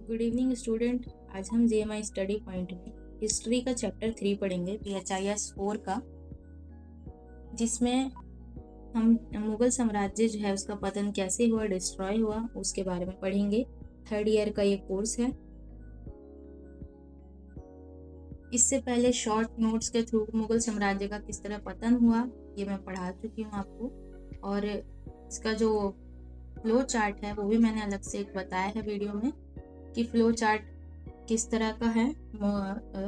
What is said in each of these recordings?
Good evening student. आज हम JMI study point में हिस्ट्री का चैप्टर 3 पढ़ेंगे, PHIS 4 का, जिसमें हम मुगल साम्राज्य जो है उसका पतन कैसे हुआ, डिस्ट्रॉय हुआ, उसके बारे में पढ़ेंगे। 3rd ईयर का ये कोर्स है। इससे पहले शॉर्ट नोट्स के थ्रू मुगल साम्राज्य का किस तरह पतन हुआ ये मैं पढ़ा चुकी हूँ आपको, और इसका जो फ्लो चार्ट है वो भी मैंने अलग से एक बताया है वीडियो में कि फ्लो चार्ट किस तरह का है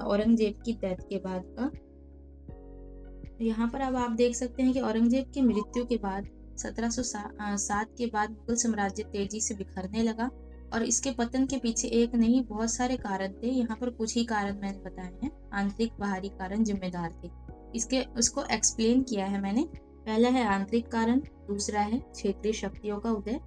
औरंगजेब की डेथ के बाद का। यहाँ पर अब आप देख सकते हैं कि औरंगजेब की मृत्यु के बाद 1707 के बाद मुगल साम्राज्य तेजी से बिखरने लगा, और इसके पतन के पीछे एक नहीं बहुत सारे कारण थे। यहाँ पर कुछ ही कारण मैंने बताए हैं, आंतरिक बाहरी कारण जिम्मेदार थे। उसको एक्सप्लेन किया है मैंने। पहला है आंतरिक कारण, दूसरा है क्षेत्रीय शक्तियों का उदय,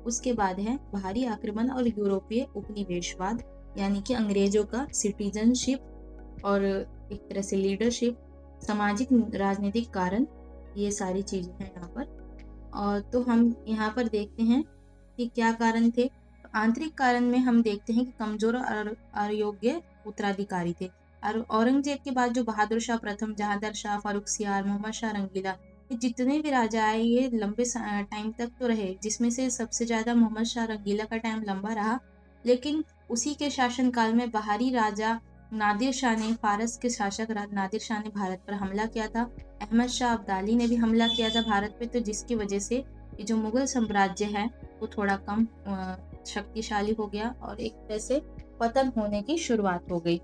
उसके बाद है बाहरी आक्रमण और यूरोपीय उपनिवेशवाद, यानी कि अंग्रेजों का सिटीजनशिप और एक तरह से लीडरशिप, सामाजिक राजनीतिक कारण, ये सारी चीजें हैं यहाँ पर। और तो हम यहाँ पर देखते हैं कि क्या कारण थे। आंतरिक कारण में हम देखते हैं कि कमजोर और अयोग्य उत्तराधिकारी थे। और औरंगजेब के बाद जो बहादुर शाह प्रथम, जहांगीर शाह, फारुखसियार, मोहम्मद शाह रंगीला, ये जितने भी राजा आए ये लंबे टाइम तक तो रहे, जिसमें से सबसे ज्यादा मोहम्मद शाह रंगीला का टाइम लंबा रहा। लेकिन उसी के शासनकाल में बाहरी राजा नादिर शाह ने, फारस के शासक नादिर शाह ने भारत पर हमला किया था। अहमद शाह अब्दाली ने भी हमला किया था भारत पे, तो जिसकी वजह से ये जो मुगल साम्राज्य है वो थोड़ा कम शक्तिशाली हो गया और एक तरह से पतन होने की शुरुआत हो गई।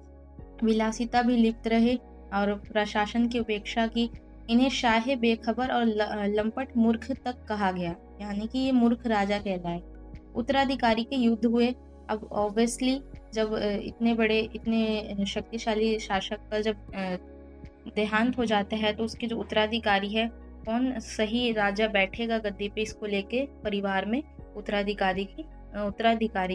विलासिता भी लिप्त रहे और प्रशासन की उपेक्षा की। इन्हें शाहे बेखबर और लंपट मूर्ख तक कहा गया, यानी कि ये मूर्ख राजा कहलाए। उत्तराधिकारी के युद्ध हुए। अब ऑब्वियसली जब इतने शक्तिशाली शासक का जब देहांत हो जाता है तो उसके जो उत्तराधिकारी है, कौन सही राजा बैठेगा गद्दी पे, इसको लेके परिवार में उत्तराधिकारी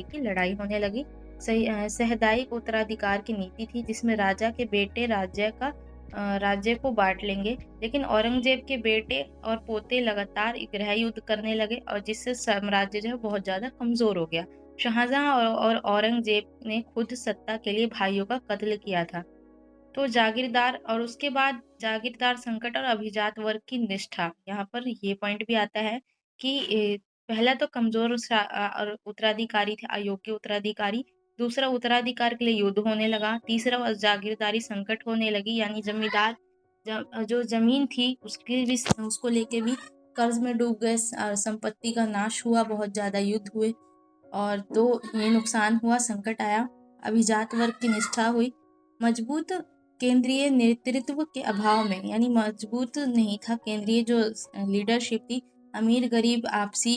की लड़ाई होने लगी। सहदायिक उत्तराधिकार की नीति थी, जिसमें राजा के बेटे राज्य को बांट लेंगे। लेकिन औरंगजेब के बेटे और पोते लगातार गृह युद्ध करने लगे, और जिससे साम्राज्य जो है बहुत ज्यादा कमजोर हो गया। शाहजहां और औरंगजेब ने खुद सत्ता के लिए भाइयों का कत्ल किया था। तो जागीरदार, और उसके बाद जागीरदार संकट और अभिजात वर्ग की निष्ठा, यहाँ पर ये पॉइंट भी आता है कि पहला तो कमजोर और उत्तराधिकारी थे, अयोग्य उत्तराधिकारी। दूसरा, उत्तराधिकार के लिए युद्ध होने लगा। तीसरा, जागीरदारी संकट होने लगी, यानी जमींदार जो जमीन थी उसको लेके भी कर्ज में डूब गए, संपत्ति का नाश हुआ, बहुत ज्यादा युद्ध हुए, और तो ये नुकसान हुआ, संकट आया। अभिजात वर्ग की निष्ठा हुई। मजबूत केंद्रीय नेतृत्व के अभाव में, यानी मजबूत नहीं था केंद्रीय जो लीडरशिप थी, अमीर गरीब आपसी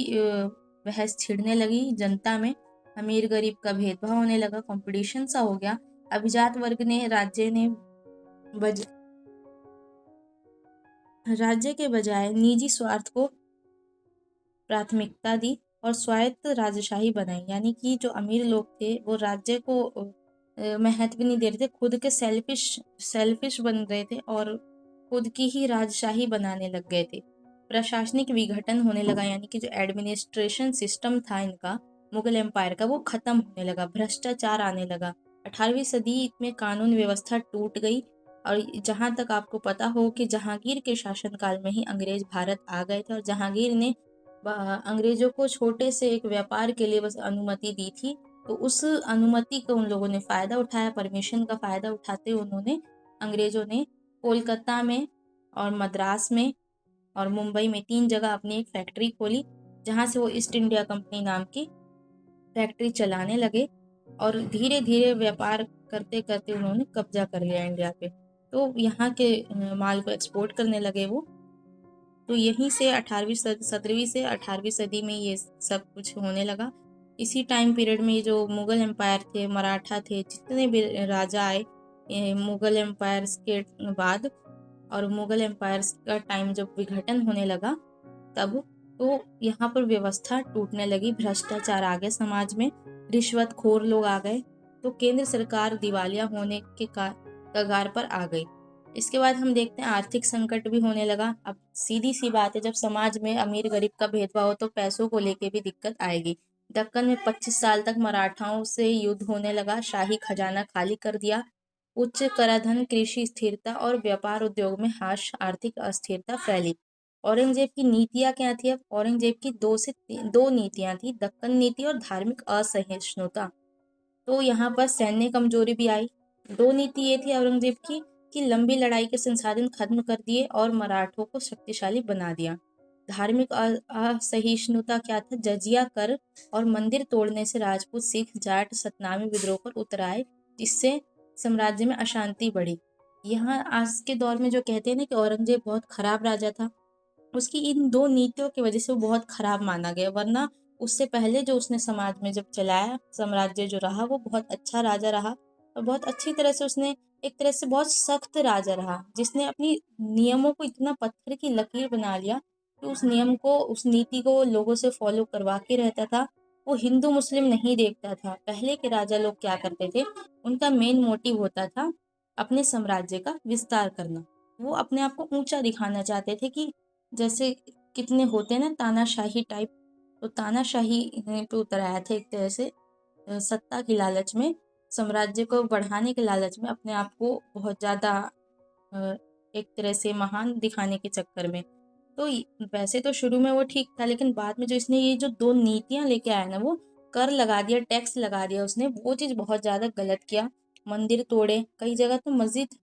बहस छिड़ने लगी जनता में। अमीर गरीब का भेदभाव होने लगा, कंपटीशन सा हो गया। अभिजात वर्ग ने राज्य के बजाय निजी स्वार्थ को प्राथमिकता दी और स्वायत्त राजशाही बनाई, यानी कि जो अमीर लोग थे वो राज्य को महत्व नहीं दे रहे थे, खुद के सेल्फिश बन गए थे और खुद की ही राजशाही बनाने लग गए थे। प्रशासनिक विघटन होने लगा, यानी कि जो एडमिनिस्ट्रेशन सिस्टम था इनका, मुगल एम्पायर का, वो खत्म होने लगा, भ्रष्टाचार आने लगा। 18वीं सदी में कानून व्यवस्था टूट गई। और जहां तक आपको पता हो कि जहांगीर के शासनकाल में ही अंग्रेज भारत आ गए थे, और जहांगीर ने अंग्रेजों को छोटे से एक व्यापार के लिए बस अनुमति दी थी, तो उस अनुमति को उन लोगों ने फायदा उठाया। परमिशन का फायदा उठाते हुए अंग्रेजों ने कोलकाता में और मद्रास में और मुंबई में 3 जगह अपनी एक फैक्ट्री खोली, जहां से वो ईस्ट इंडिया कंपनी नाम की फैक्ट्री चलाने लगे, और धीरे धीरे व्यापार करते करते उन्होंने कब्जा कर लिया इंडिया पे। तो यहाँ के माल को एक्सपोर्ट करने लगे वो। तो यहीं से 17वीं से 18वीं सदी में ये सब कुछ होने लगा। इसी टाइम पीरियड में जो मुगल एम्पायर थे, मराठा थे, जितने भी राजा आए मुगल एम्पायर के बाद, और मुगल एम्पायर का टाइम जब विघटन होने लगा तब तो यहाँ पर व्यवस्था टूटने लगी, भ्रष्टाचार आ गया समाज में, रिश्वतखोर लोग आ गए, तो केंद्र सरकार दिवालिया होने के कगार पर आ गई। इसके बाद हम देखते हैं आर्थिक संकट भी होने लगा। अब सीधी सी बात है, जब समाज में अमीर गरीब का भेदभाव हो तो पैसों को लेके भी दिक्कत आएगी। दक्कन में 25 साल तक मराठाओं से युद्ध होने लगा, शाही खजाना खाली कर दिया, उच्च कराधान, कृषि स्थिरता और व्यापार उद्योग में हाश आर्थिक अस्थिरता फैली। औरंगजेब की नीतियां क्या थी? अब औरंगजेब की दो नीतियां थी, दक्कन नीति और धार्मिक असहिष्णुता। तो यहाँ पर सैन्य कमजोरी भी आई। दो नीति ये थी औरंगजेब की कि लंबी लड़ाई के संसाधन खत्म कर दिए और मराठों को शक्तिशाली बना दिया। धार्मिक असहिष्णुता क्या था? जजिया कर और मंदिर तोड़ने से राजपूत, सिख, जाट सतनामी विद्रोह पर उतर आए, जिससे साम्राज्य में अशांति बढ़ी। यहाँ आज के दौर में जो कहते हैं ना कि औरंगजेब बहुत खराब राजा था, उसकी इन दो नीतियों की वजह से वो बहुत खराब माना गया। वरना उससे पहले जो उसने समाज में जब चलाया साम्राज्य जो रहा, वो बहुत अच्छा राजा रहा और बहुत अच्छी तरह से उसने, एक तरह से बहुत सख्त राजा रहा, जिसने अपनी नियमों को इतना पत्थर की लकीर बना लिया कि उस नियम को, उस नीति को वो लोगों से फॉलो करवा के रहता था। वो हिंदू मुस्लिम नहीं देखता था। पहले के राजा लोग क्या करते थे, उनका मेन मोटिव होता था अपने साम्राज्य का विस्तार करना। वो अपने आप को ऊंचा दिखाना चाहते थे कि जैसे कितने होते हैं ना तानाशाही टाइप, तो तानाशाही पे उतर आया था एक तरह से, सत्ता की लालच में, साम्राज्य को बढ़ाने के लालच में, अपने आप को बहुत ज़्यादा एक तरह से महान दिखाने के चक्कर में। तो वैसे तो शुरू में वो ठीक था, लेकिन बाद में जो इसने ये जो दो नीतियां लेके आया ना, वो कर लगा दिया, टैक्स लगा दिया उसने, वो चीज़ बहुत ज़्यादा गलत किया। मंदिर तोड़े, कई जगह तो मस्जिद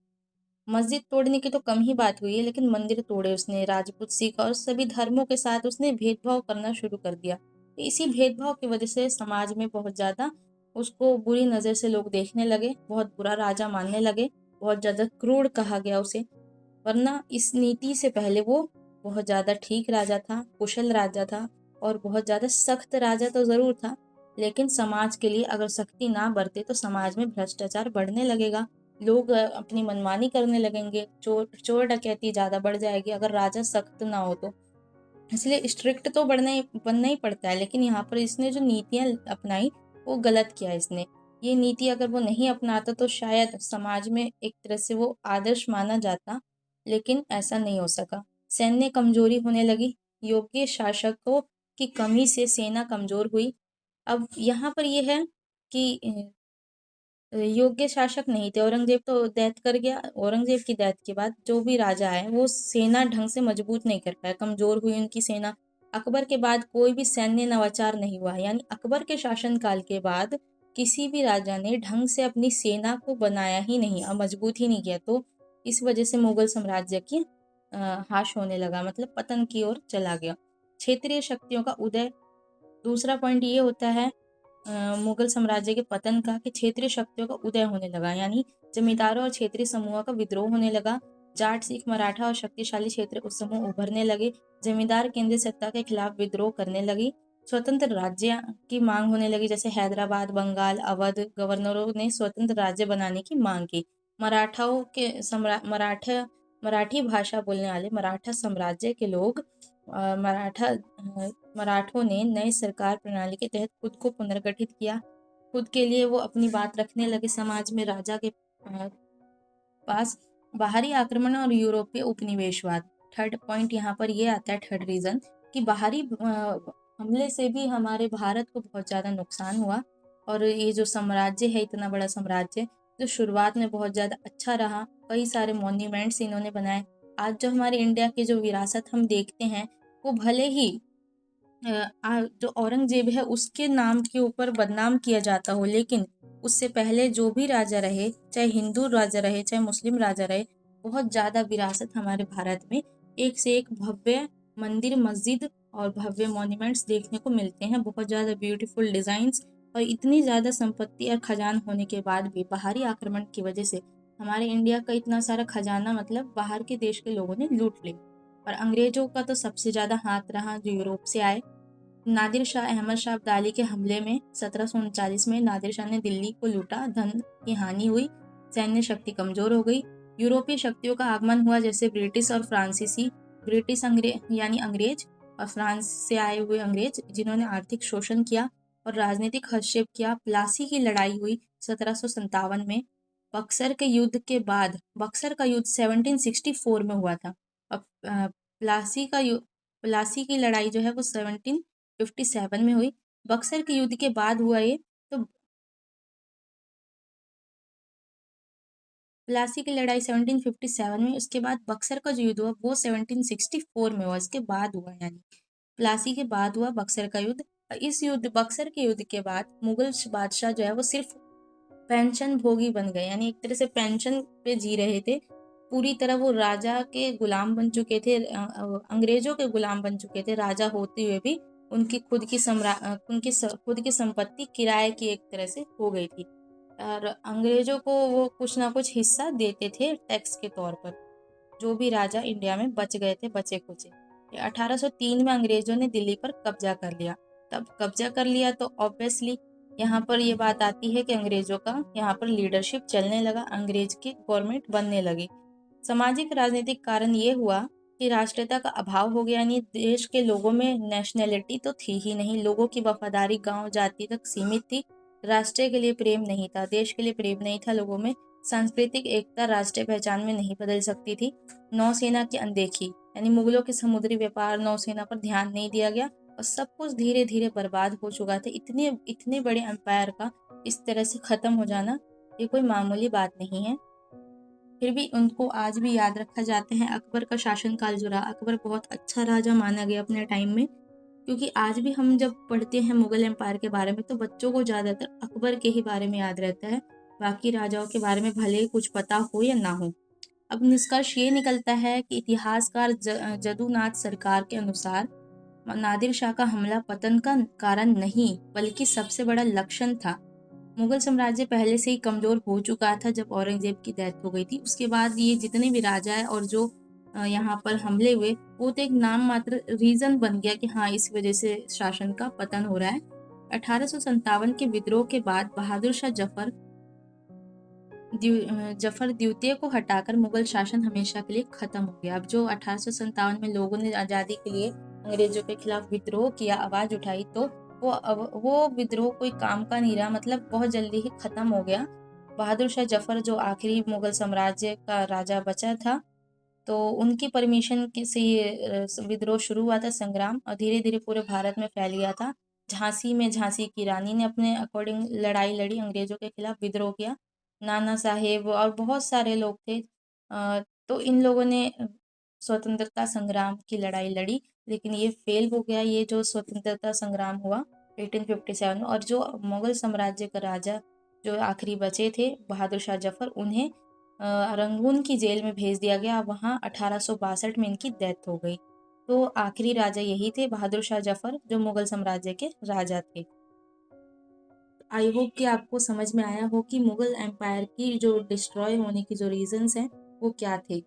मस्जिद तोड़ने की तो कम ही बात हुई है, लेकिन मंदिर तोड़े उसने। राजपूत, सिख और सभी धर्मों के साथ उसने भेदभाव करना शुरू कर दिया। तो इसी भेदभाव की वजह से समाज में बहुत ज़्यादा उसको बुरी नज़र से लोग देखने लगे, बहुत बुरा राजा मानने लगे, बहुत ज़्यादा क्रूर कहा गया उसे। वरना इस नीति से पहले वो बहुत ज़्यादा ठीक राजा था, कुशल राजा था और बहुत ज़्यादा सख्त राजा तो ज़रूर था, लेकिन समाज के लिए अगर सख्ती ना बरते तो समाज में भ्रष्टाचार बढ़ने लगेगा, लोग अपनी मनमानी करने लगेंगे, चोर चोर डकैती ज़्यादा बढ़ जाएगी अगर राजा सख्त ना हो तो। इसलिए स्ट्रिक्ट तो बनना ही पड़ता है, लेकिन यहाँ पर इसने जो नीतियाँ अपनाई वो गलत किया इसने। ये नीति अगर वो नहीं अपनाता तो शायद समाज में एक तरह से वो आदर्श माना जाता, लेकिन ऐसा नहीं हो सका। सैन्य कमजोरी होने लगी, योग्य शासकों की कमी से सेना कमजोर हुई। अब यहाँ पर ये है कि योग्य शासक नहीं थे। औरंगजेब तो डेथ कर गया, औरंगजेब की डेथ के बाद जो भी राजा आए वो सेना ढंग से मजबूत नहीं कर पाया, कमजोर हुई उनकी सेना। अकबर के बाद कोई भी सैन्य नवाचार नहीं हुआ, यानी अकबर के शासनकाल के बाद किसी भी राजा ने ढंग से अपनी सेना को बनाया ही नहीं और मजबूत ही नहीं किया। तो इस वजह से मुगल साम्राज्य की हाश होने लगा, मतलब पतन की ओर चला गया। क्षेत्रीय शक्तियों का उदय, दूसरा पॉइंट ये होता है मुगल साम्राज्य के पतन का, कि क्षेत्रीय शक्तियों का उदय होने लगा, यानी जमींदारों और क्षेत्रीय समूहों का विद्रोह होने लगा। जाट, सिख, मराठा और शक्तिशाली क्षेत्र उस समूह उभरने लगे। जमींदार केंद्रीय सत्ता के खिलाफ विद्रोह करने लगी। स्वतंत्र राज्य की मांग होने लगी, जैसे हैदराबाद, बंगाल, अवध गवर्नरों ने स्वतंत्र राज्य बनाने की मांग की। मराठाओं के मराठी भाषा बोलने वाले मराठा साम्राज्य के लोग, मराठों ने नई सरकार प्रणाली के तहत खुद को पुनर्गठित किया। खुद के लिए वो अपनी बात रखने लगे समाज में, राजा के पास। बाहरी आक्रमण और यूरोपीय उपनिवेशवाद, थर्ड पॉइंट यहाँ पर ये आता है, थर्ड रीजन, कि बाहरी हमले से भी हमारे भारत को बहुत ज़्यादा नुकसान हुआ। और ये जो साम्राज्य है, इतना बड़ा साम्राज्य जो शुरुआत में बहुत ज़्यादा अच्छा रहा, कई सारे मॉन्यूमेंट्स इन्होंने बनाए। आज जो हमारे इंडिया की जो विरासत हम देखते हैं, वो भले ही जो औरंगजेब है उसके नाम के ऊपर बदनाम किया जाता हो, लेकिन उससे पहले जो भी राजा रहे, चाहे हिंदू राजा रहे चाहे मुस्लिम राजा रहे, बहुत ज़्यादा विरासत हमारे भारत में एक से एक भव्य मंदिर, मस्जिद और भव्य मॉन्यूमेंट्स देखने को मिलते हैं। बहुत ज़्यादा ब्यूटीफुल डिज़ाइंस और इतनी ज़्यादा संपत्ति और खजान होने के बाद भी बाहरी आक्रमण की वजह से हमारे इंडिया का इतना सारा खजाना, मतलब बाहर के देश के लोगों ने लूट लिया। और अंग्रेजों का तो सबसे ज़्यादा हाथ रहा, जो यूरोप से आए। नादिर शाह अहमद शाह अब्दाली के हमले में 1739 में नादिर शाह ने दिल्ली को लूटा, धन की हानि हुई, सैन्य शक्ति कमजोर हो गई। यूरोपीय शक्तियों का आगमन हुआ, जैसे ब्रिटिश और फ्रांसीसी। ब्रिटिश यानी अंग्रेज, और फ्रांस से आए हुए अंग्रेज, जिन्होंने आर्थिक शोषण किया और राजनीतिक हस्तक्षेप किया। प्लासी की लड़ाई हुई 1757 में। बक्सर के युद्ध के बाद, बक्सर का युद्ध 1764 में हुआ था। और प्लासी की लड़ाई जो है वो 1757 में हुई। बक्सर के युद्ध के बाद हुआ ये। तो प्लासी की लड़ाई 1757 में, उसके बाद बक्सर का जो युद्ध हुआ वो 1764 में हुआ, इसके बाद हुआ, यानी प्लासी के बाद हुआ बक्सर का युद्ध। इस युद्ध, बक्सर के युद्ध के बाद मुगल बादशाह जो है वो सिर्फ पेंशन भोगी बन गए, यानी एक तरह से पेंशन पे जी रहे थे। पूरी तरह वो राजा के गुलाम बन चुके थे, अंग्रेजों के गुलाम बन चुके थे। राजा होते हुए भी उनकी खुद की संपत्ति किराए की एक तरह से हो गई थी, और अंग्रेजों को वो कुछ ना कुछ हिस्सा देते थे टैक्स के तौर पर, जो भी राजा इंडिया में बच गए थे, बचे कुचे। 1803 में अंग्रेजों ने दिल्ली पर कब्जा कर लिया। तब कब्जा कर लिया तो ऑब्वियसली यहाँ पर ये बात आती है कि अंग्रेजों का यहाँ पर लीडरशिप चलने लगा, अंग्रेज की गवर्नमेंट बनने लगी। सामाजिक राजनीतिक कारण ये हुआ कि राष्ट्रीयता का अभाव हो गया, यानी देश के लोगों में नेशनैलिटी तो थी ही नहीं, लोगों की वफादारी गांव जाति तक सीमित थी। राष्ट्र के लिए प्रेम नहीं था, देश के लिए प्रेम नहीं था लोगों में। सांस्कृतिक एकता राष्ट्रीय पहचान में नहीं बदल सकती थी। नौसेना की अनदेखी, यानी मुगलों के समुद्री व्यापार, नौसेना पर ध्यान नहीं दिया गया, और सब कुछ धीरे धीरे बर्बाद हो चुका था। इतने इतने बड़े एम्पायर का इस तरह से खत्म हो जाना ये कोई मामूली बात नहीं है। फिर भी उनको आज भी याद रखा जाता है। अकबर का शासनकाल जो रहा, अकबर बहुत अच्छा राजा माना गया अपने टाइम में, क्योंकि आज भी हम जब पढ़ते हैं मुगल एम्पायर के बारे में तो बच्चों को ज़्यादातर अकबर के ही बारे में याद रहता है, बाकी राजाओं के बारे में भले ही कुछ पता हो या ना हो। अब निष्कर्ष ये निकलता है कि इतिहासकार जदुनाथ सरकार के अनुसार नादिर शाह का हमला पतन का कारण नहीं बल्कि सबसे बड़ा लक्षण था। मुगल साम्राज्य पहले से ही कमजोर हो चुका था जब औरंगजेब की डेथ हो गई थी। उसके बाद ये जितने भी राजा है और जो यहाँ पर हमले हुए, वो तो एक नाम मात्र रीजन बन गया कि हाँ इस वजह से शासन का पतन हो रहा है। 1857 के विद्रोह के बाद बहादुर शाह जफर द्वितीय को हटाकर मुगल शासन हमेशा के लिए खत्म हो गया। अब जो 1857 में लोगों ने आज़ादी के लिए अंग्रेजों के खिलाफ विद्रोह किया, आवाज उठाई, तो वो विद्रोह कोई काम का नहीं रहा, मतलब बहुत जल्दी ही खत्म हो गया। बहादुर शाह जफर जो आखिरी मुगल साम्राज्य का राजा बचा था, तो उनकी परमिशन से ये विद्रोह शुरू हुआ था, संग्राम, और धीरे धीरे पूरे भारत में फैल गया था। झांसी में झांसी की रानी ने अपने अकॉर्डिंग लड़ाई लड़ी, अंग्रेजों के खिलाफ विद्रोह किया। नाना साहेब और बहुत सारे लोग थे। तो इन लोगों ने स्वतंत्रता संग्राम की लड़ाई लड़ी, लेकिन ये फेल हो गया, ये जो स्वतंत्रता संग्राम हुआ 1857 में। और जो मुगल साम्राज्य का राजा जो आखिरी बचे थे बहादुर शाह जफर, उन्हें रंगून की जेल में भेज दिया गया। वहाँ 1862 में इनकी डेथ हो गई। तो आखिरी राजा यही थे, बहादुर शाह जफर, जो मुगल साम्राज्य के राजा थे। आई होप कि आपको समझ में आया हो कि मुगल एम्पायर की जो डिस्ट्रॉय होने की जो रीजंस हैं वो क्या थे।